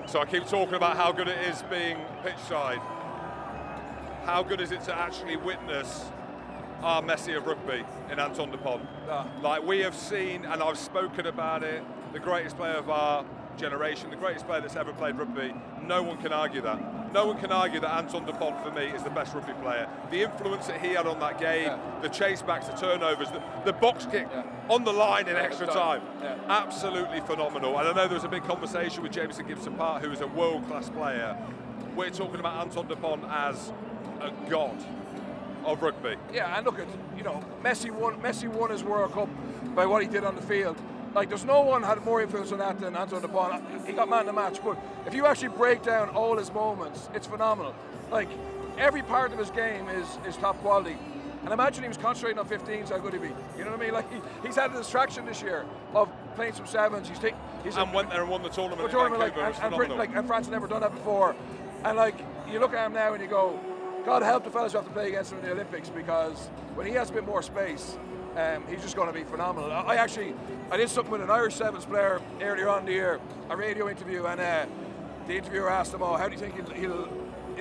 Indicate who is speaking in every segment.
Speaker 1: So I keep talking about how good it is being pitch side. How good is it to actually witness our Messi of rugby in Antoine Dupont? Like, we have seen, and I've spoken about it, the greatest player of our generation, the greatest player that's ever played rugby. No one can argue that. No one can argue that Antoine Dupont, for me, is the best rugby player. The influence that he had on that game, the chase backs, the turnovers, the box kick on the line in extra time, absolutely phenomenal. And I know there was a big conversation with Jameson Gibson-Park, who is a world-class player. We're talking about Antoine Dupont as a god of rugby.
Speaker 2: Yeah, and look at, you know, Messi won his World Cup by what he did on the field. Like, there's no one had more influence on that than Antoine Dupont. He got man of the match, but if you actually break down all his moments, it's phenomenal. Like, every part of his game is top quality. And imagine he was concentrating on 15s, how good he'd be. You know what I mean? Like, he's had a distraction this year of playing some sevens.
Speaker 1: Went there and won the tournament.
Speaker 2: And France had never done that before. And like, you look at him now and you go, God help the fellas who have to play against him in the Olympics, because when he has a bit more space, he's just going to be phenomenal. I did something with an Irish sevens player earlier on in the year, a radio interview, and the interviewer asked him, "Oh, how do you think he'll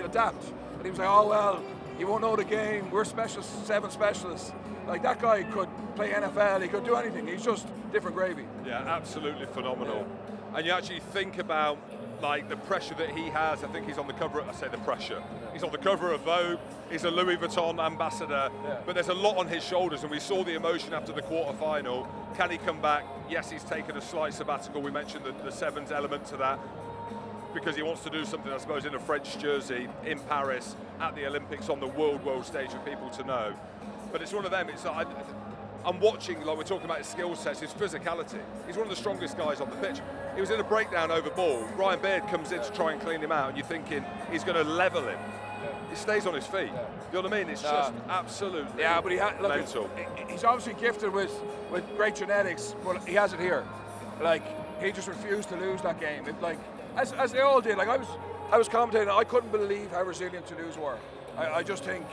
Speaker 2: adapt?" And he was like, "Oh well, he won't know the game. We're specialists, seven specialists. Like, that guy could play NFL. He could do anything. He's just different gravy."
Speaker 1: Yeah, absolutely phenomenal. Yeah. And you actually think about, like, the pressure that he has. I think he's on the cover of, I say the pressure, he's on the cover of Vogue, he's a Louis Vuitton ambassador, but there's a lot on his shoulders, and we saw the emotion after the quarter-final. Can he come back? Yes, he's taken a slight sabbatical. We mentioned the sevens element to that, because he wants to do something, I suppose, in a French jersey, in Paris, at the Olympics, on the world stage for people to know. But it's one of them, it's like, I'm watching, like we're talking about his skill sets, his physicality. He's one of the strongest guys on the pitch. He was in a breakdown over ball. Ryan Baird comes in to try and clean him out, and you're thinking he's going to level him. He stays on his feet. You know what I mean? It's just absolutely mental.
Speaker 2: He's obviously gifted with great genetics, but he has it here. Like, he just refused to lose that game. As they all did. Like, I was commentating, I couldn't believe how resilient Toulouse were. I just think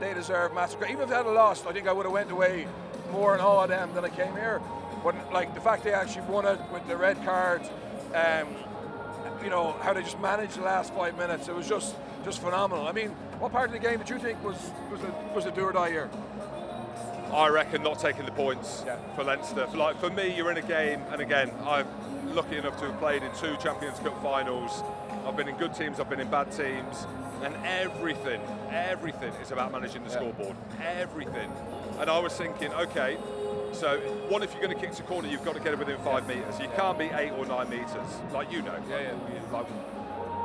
Speaker 2: they deserve massive credit. Even if they had lost, I think I would have went away more in awe of them than I came here. But like, the fact they actually won it with the red card, you know, how they just managed the last 5 minutes, it was just phenomenal. I mean, what part of the game did you think was a do or die here?
Speaker 1: I reckon not taking the points for Leinster. For me, you're in a game, and again, I'm lucky enough to have played in 2 Champions Cup finals. I've been in good teams, I've been in bad teams, and everything is about managing the scoreboard. Everything. And I was thinking, okay, so one, if you're going to kick to corner, you've got to get it within 5 metres. You can't be 8 or 9 metres, like you know.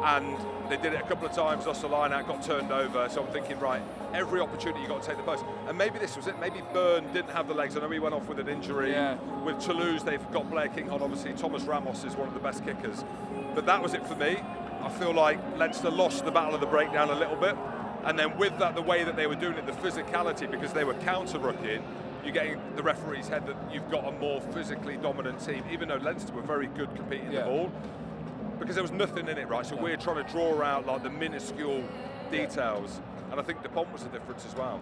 Speaker 1: And they did it a couple of times, lost the line out, got turned over. So I'm thinking, right, every opportunity you've got to take the post. And maybe this was it. Maybe Byrne didn't have the legs. I know he went off with an injury. With Toulouse, they've got Blair King on. Obviously, Thomas Ramos is one of the best kickers. But that was it for me. I feel like Leinster lost the battle of the breakdown a little bit. And then with that, the way that they were doing it, the physicality, because they were counter-rucking, you're getting the referee's head that you've got a more physically dominant team, even though Leinster were very good competing the ball, because there was nothing in it, right? So we're trying to draw out like the minuscule details, and I think Dupont was the difference as well.